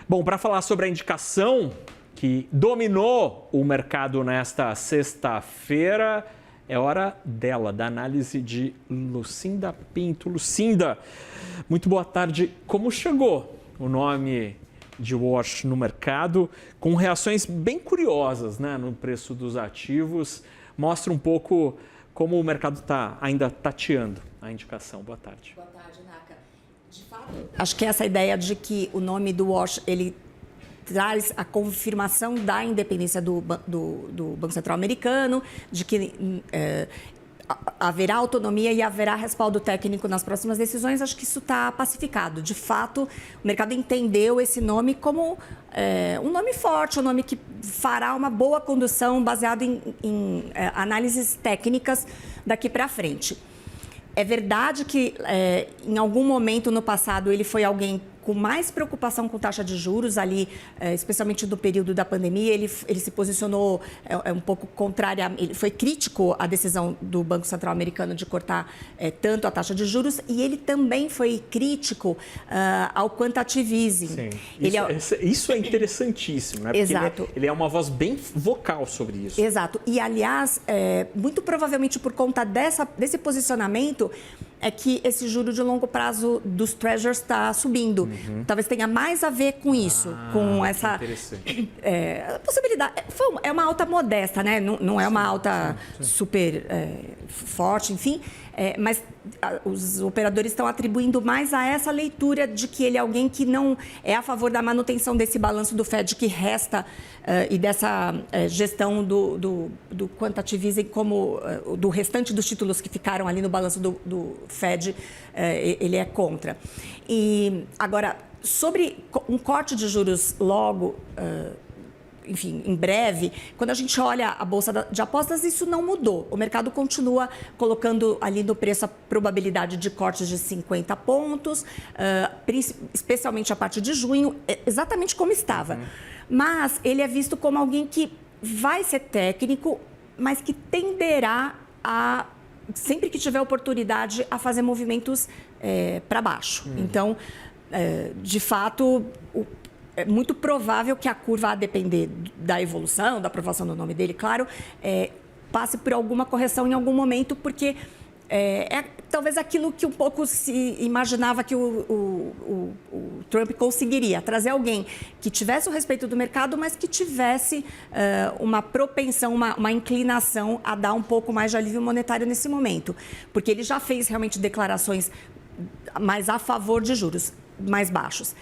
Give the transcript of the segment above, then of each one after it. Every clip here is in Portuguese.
Bom, para falar sobre a indicação que dominou o mercado nesta sexta-feira, é hora dela, da análise de Lucinda Pinto. Lucinda, muito boa tarde. Como chegou o nome de Wash no mercado, com reações bem curiosas, né, no preço dos ativos? Mostra um pouco como o mercado está ainda tateando a indicação. Boa tarde. Boa tarde, Naka. De fato, acho que essa ideia de que o nome do Wash, ele traz a confirmação da independência do Banco Central americano, de que haverá autonomia e haverá respaldo técnico nas próximas decisões. Acho que isso está pacificado. De fato, o mercado entendeu esse nome como um nome forte, um nome que fará uma boa condução baseado em análises técnicas daqui para frente. É verdade que em algum momento no passado ele foi alguém com mais preocupação com taxa de juros ali, especialmente no período da pandemia. Ele se posicionou um pouco contrário, ele foi crítico à decisão do Banco Central americano de cortar tanto a taxa de juros, e ele também foi crítico ao quantitative easing. Sim. Isso é interessantíssimo, né? Porque Exato. Ele é uma voz bem vocal sobre isso. Exato. E, aliás, muito provavelmente por conta desse posicionamento, é que esse juro de longo prazo dos Treasuries está subindo. Uhum. Talvez tenha mais a ver com isso, com essa possibilidade. É uma alta modesta, né? Não é uma alta super forte, enfim. Mas os operadores estão atribuindo mais a essa leitura de que ele é alguém que não é a favor da manutenção desse balanço do Fed que resta e dessa gestão do quantitative easing, como do restante dos títulos que ficaram ali no balanço do Fed, ele é contra. E agora, sobre um corte de juros logo, enfim, em breve, quando a gente olha a bolsa de apostas, isso não mudou. O mercado continua colocando ali no preço a probabilidade de cortes de 50 pontos, especialmente a partir de junho, exatamente como estava. Uhum. Mas ele é visto como alguém que vai ser técnico, mas que tenderá a, sempre que tiver oportunidade, a fazer movimentos para baixo. Então, de fato, é muito provável que a curva, a depender da evolução, da aprovação do nome dele, claro, passe por alguma correção em algum momento, porque talvez aquilo que um pouco se imaginava que o Trump conseguiria, trazer alguém que tivesse o respeito do mercado, mas que tivesse uma propensão, uma inclinação a dar um pouco mais de alívio monetário nesse momento, porque ele já fez realmente declarações mais a favor de juros mais baixos.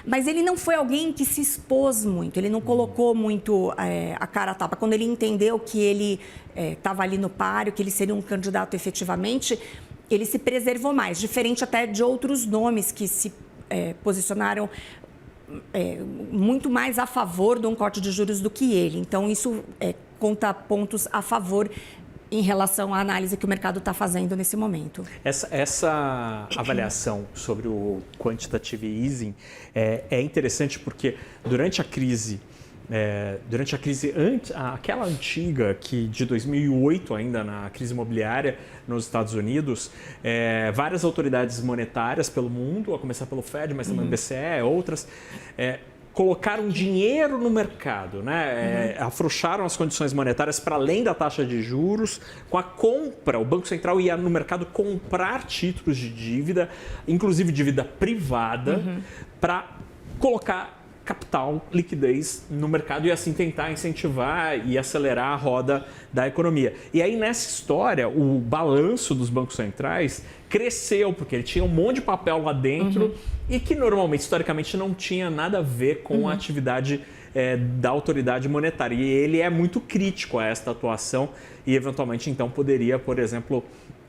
Mas ele não foi alguém que se expôs muito, ele não colocou muito a cara a tapa. Quando ele entendeu que ele estava ali no páreo, que ele seria um candidato efetivamente, ele se preservou mais, diferente até de outros nomes que se posicionaram muito mais a favor de um corte de juros do que ele. Então, isso conta pontos a favor em relação à análise que o mercado está fazendo nesse momento. Essa avaliação sobre o quantitative easing é interessante porque durante a crise aquela antiga, que de 2008 ainda, na crise imobiliária nos Estados Unidos, várias autoridades monetárias pelo mundo, a começar pelo Fed, mas também o BCE, outras, colocaram dinheiro no mercado, né? Afrouxaram as condições monetárias para além da taxa de juros. Com a compra, o Banco Central ia no mercado comprar títulos de dívida, inclusive dívida privada, para colocar capital, liquidez no mercado e assim tentar incentivar e acelerar a roda da economia. E aí, nessa história, o balanço dos bancos centrais cresceu, porque ele tinha um monte de papel lá dentro e que normalmente, historicamente, não tinha nada a ver com a atividade da autoridade monetária. E ele é muito crítico a esta atuação e, eventualmente, então, poderia, por exemplo,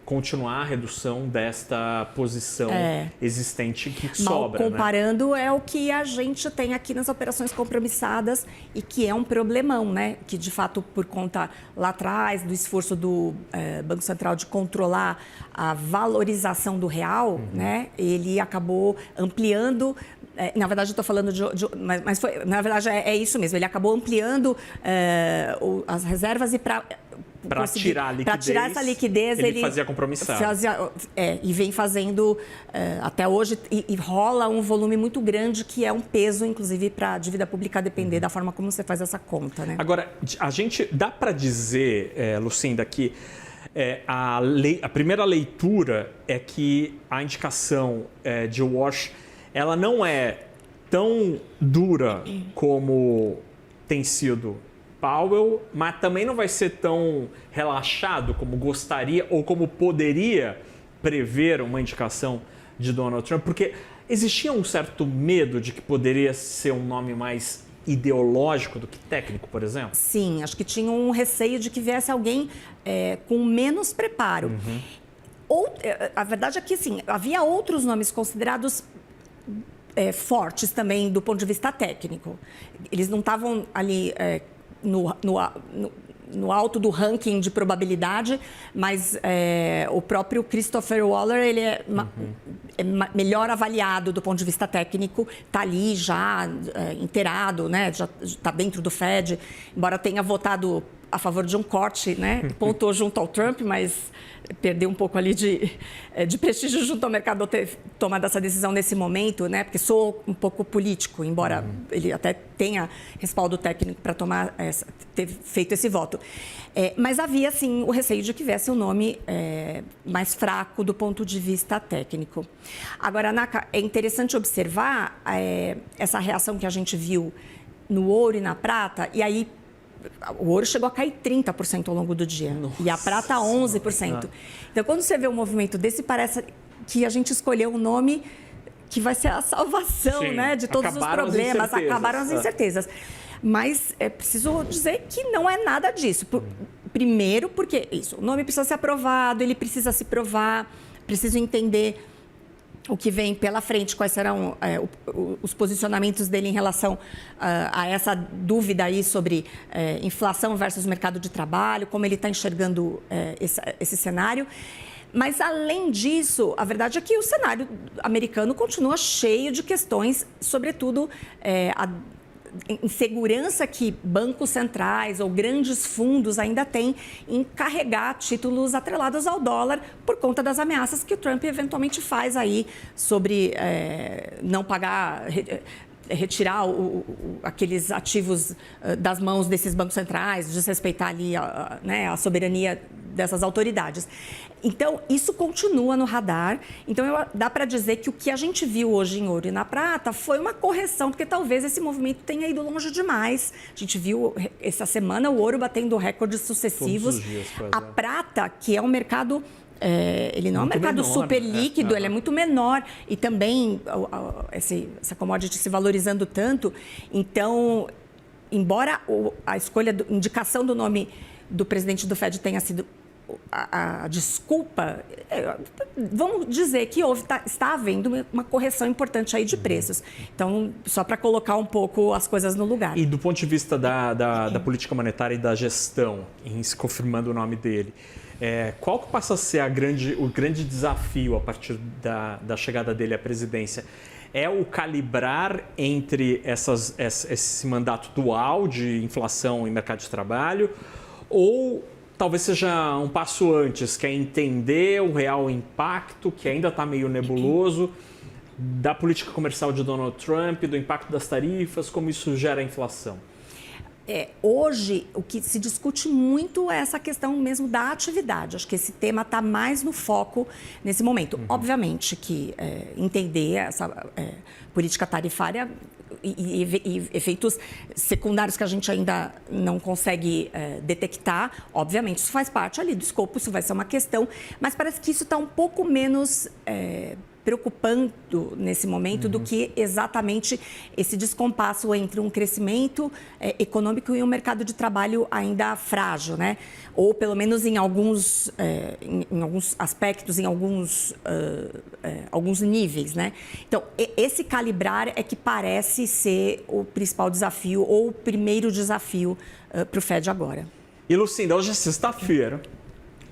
continuar a redução desta posição existente que sobra. Comparando, né? É o que a gente tem aqui nas operações compromissadas e que é um problemão, né? Que, de fato, por conta lá atrás do esforço do Banco Central de controlar a valorização do real, né? Ele acabou ampliando. Na verdade, eu estou falando mas foi, na verdade, é isso mesmo. Ele acabou ampliando as reservas e Para tirar a liquidez, para tirar essa liquidez, ele fazia compromissado. E vem fazendo até hoje, e rola um volume muito grande, que é um peso, inclusive, para a dívida pública depender da forma como você faz essa conta, né? Agora, a gente dá para dizer, Lucinda, que a primeira leitura é que a indicação de Walsh, ela não é tão dura como tem sido Powell, mas também não vai ser tão relaxado como gostaria ou como poderia prever uma indicação de Donald Trump, porque existia um certo medo de que poderia ser um nome mais ideológico do que técnico, por exemplo? Sim, acho que tinha um receio de que viesse alguém com menos preparo. A verdade é que, sim, havia outros nomes considerados fortes também do ponto de vista técnico. Eles não estavam ali no alto do ranking de probabilidade, mas o próprio Christopher Waller, ele é melhor avaliado do ponto de vista técnico, está ali já inteirado, né? Já está dentro do Fed, embora tenha votado a favor de um corte, né? Pontou junto ao Trump, mas perdeu um pouco ali de prestígio junto ao mercado ter tomado essa decisão nesse momento, né? Porque sou um pouco político, embora ele até tenha respaldo técnico para ter feito esse voto. Mas havia, sim, o receio de que viesse um nome mais fraco do ponto de vista técnico. Agora, Naka, é interessante observar essa reação que a gente viu no ouro e na prata, e aí o ouro chegou a cair 30% ao longo do dia. Nossa. E a prata 11%. Então, quando você vê um movimento desse, parece que a gente escolheu um nome que vai ser a salvação, né, de todos os problemas. Acabaram as incertezas. Mas é preciso dizer que não é nada disso. Primeiro, porque o nome precisa ser aprovado, ele precisa se provar, preciso entender o que vem pela frente, quais serão os posicionamentos dele em relação a essa dúvida aí sobre inflação versus mercado de trabalho, como ele está enxergando esse cenário. Mas, além disso, a verdade é que o cenário americano continua cheio de questões, sobretudo a insegurança que bancos centrais ou grandes fundos ainda têm em carregar títulos atrelados ao dólar por conta das ameaças que o Trump eventualmente faz aí sobre não pagar, retirar aqueles ativos das mãos desses bancos centrais, desrespeitar ali a soberania dessas autoridades. Então, isso continua no radar. Então, dá para dizer que o que a gente viu hoje em ouro e na prata foi uma correção, porque talvez esse movimento tenha ido longe demais. A gente viu essa semana o ouro batendo recordes sucessivos. Todos os dias, a prata, que é um mercado... ele não é um mercado menor, super líquido, ele é muito menor. E também essa commodity se valorizando tanto. Então, embora a indicação do nome do presidente do Fed tenha sido a desculpa, vamos dizer que está havendo uma correção importante aí de preços. Então, só para colocar um pouco as coisas no lugar. E do ponto de vista da política monetária e da gestão, em se confirmando o nome dele, qual que passa a ser o grande desafio a partir da chegada dele à presidência? É o calibrar entre esse mandato dual de inflação e mercado de trabalho, ou talvez seja um passo antes, que é entender o real impacto, que ainda está meio nebuloso, da política comercial de Donald Trump, do impacto das tarifas, como isso gera inflação? Hoje, o que se discute muito é essa questão mesmo da atividade. Acho que esse tema está mais no foco nesse momento. Obviamente que entender essa política tarifária e efeitos secundários que a gente ainda não consegue detectar, obviamente isso faz parte ali do escopo, isso vai ser uma questão, mas parece que isso está um pouco menos preocupando nesse momento do que exatamente esse descompasso entre um crescimento econômico e um mercado de trabalho ainda frágil, né? Ou pelo menos em alguns aspectos, em alguns níveis, né? Então, esse calibrar é que parece ser o principal desafio ou o primeiro desafio para o Fed agora. E, Lucinda, hoje é sexta-feira.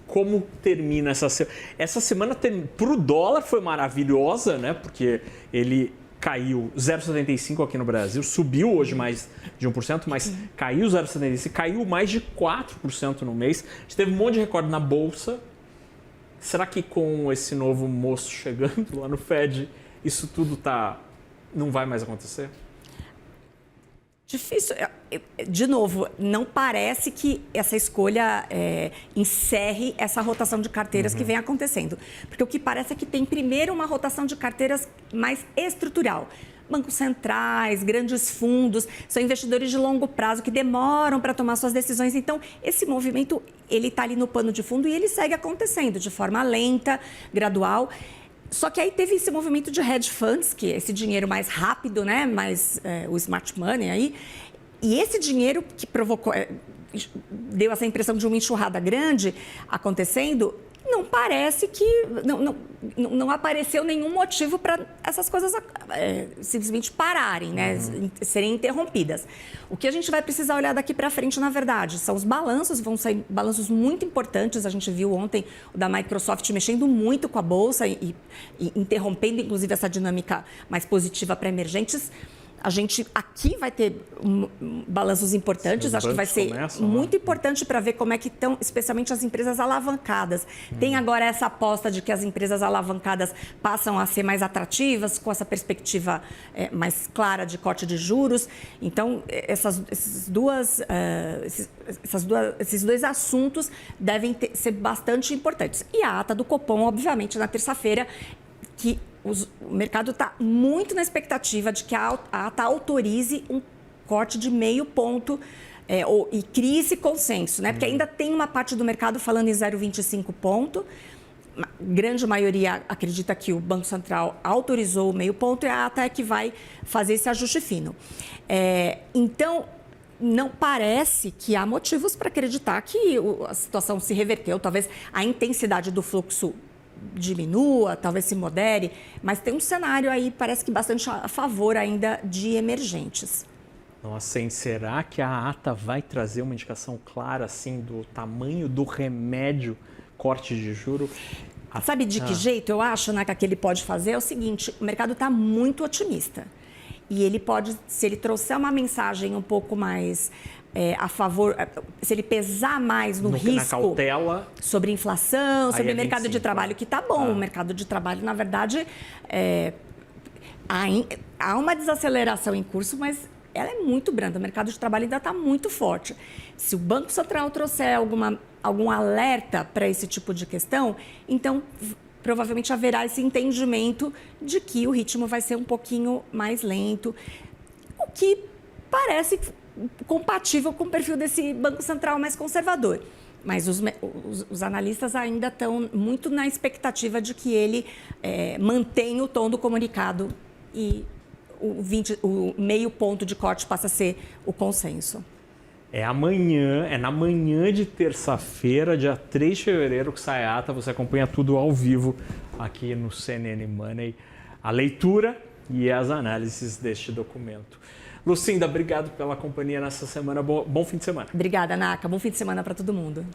Como termina essa semana? Essa semana para o dólar foi maravilhosa, né? Porque ele caiu 0,75 aqui no Brasil, subiu hoje mais de 1%, mas caiu 0,75, caiu mais de 4% no mês. A gente teve um monte de recorde na Bolsa. Será que com esse novo moço chegando lá no Fed, isso tudo não vai mais acontecer? Difícil. De novo, não parece que essa escolha encerre essa rotação de carteiras que vem acontecendo. Porque o que parece é que tem primeiro uma rotação de carteiras mais estrutural. Bancos centrais, grandes fundos, são investidores de longo prazo que demoram para tomar suas decisões. Então, esse movimento, ele está ali no pano de fundo e ele segue acontecendo de forma lenta, gradual. Só que aí teve esse movimento de hedge funds, que é esse dinheiro mais rápido, né? Mais o smart money aí. E esse dinheiro que provocou, deu essa impressão de uma enxurrada grande acontecendo, não parece que... Não apareceu nenhum motivo para essas coisas simplesmente pararem, né? Serem interrompidas. O que a gente vai precisar olhar daqui para frente, na verdade, são os balanços, vão sair balanços muito importantes. A gente viu ontem o da Microsoft mexendo muito com a Bolsa e interrompendo, inclusive, essa dinâmica mais positiva para emergentes. A gente aqui vai ter balanços importantes, acho que vai ser muito importante para ver como é que estão, especialmente as empresas alavancadas. Tem agora essa aposta de que as empresas alavancadas passam a ser mais atrativas, com essa perspectiva mais clara de corte de juros. Então, esses dois assuntos devem ser bastante importantes. E a ata do Copom, obviamente, na terça-feira, que o mercado está muito na expectativa de que a ata autorize um corte de 0,5 ponto e crie esse consenso, né? Porque ainda tem uma parte do mercado falando em 0,25 ponto. A grande maioria acredita que o Banco Central autorizou o 0,5 ponto e a ata é que vai fazer esse ajuste fino. Então, não parece que há motivos para acreditar que a situação se reverteu. Talvez a intensidade do fluxo diminua, talvez se modere, mas tem um cenário aí, parece que bastante a favor ainda de emergentes. Nossa, hein? Será que a ata vai trazer uma indicação clara, assim, do tamanho do remédio corte de juro? Sabe de que jeito eu acho, né, que ele pode fazer? É o seguinte, o mercado está muito otimista. E ele pode, se ele trouxer uma mensagem um pouco mais a favor, se ele pesar mais no risco, na cautela, sobre inflação, sobre o mercado de trabalho, que está bom. O mercado de trabalho, na verdade, há uma desaceleração em curso, mas ela é muito branda. O mercado de trabalho ainda está muito forte. Se o Banco Central trouxer algum alerta para esse tipo de questão, então provavelmente haverá esse entendimento de que o ritmo vai ser um pouquinho mais lento, o que parece compatível com o perfil desse Banco Central mais conservador. Mas os analistas ainda estão muito na expectativa de que ele mantenha o tom do comunicado e o 0,5 ponto de corte passa a ser o consenso. Na manhã de terça-feira, dia 3 de fevereiro, que sai a ata. Você acompanha tudo ao vivo aqui no CNN Money, a leitura e as análises deste documento. Lucinda, obrigado pela companhia nessa semana. Bom fim de semana. Obrigada, Naka. Bom fim de semana para todo mundo.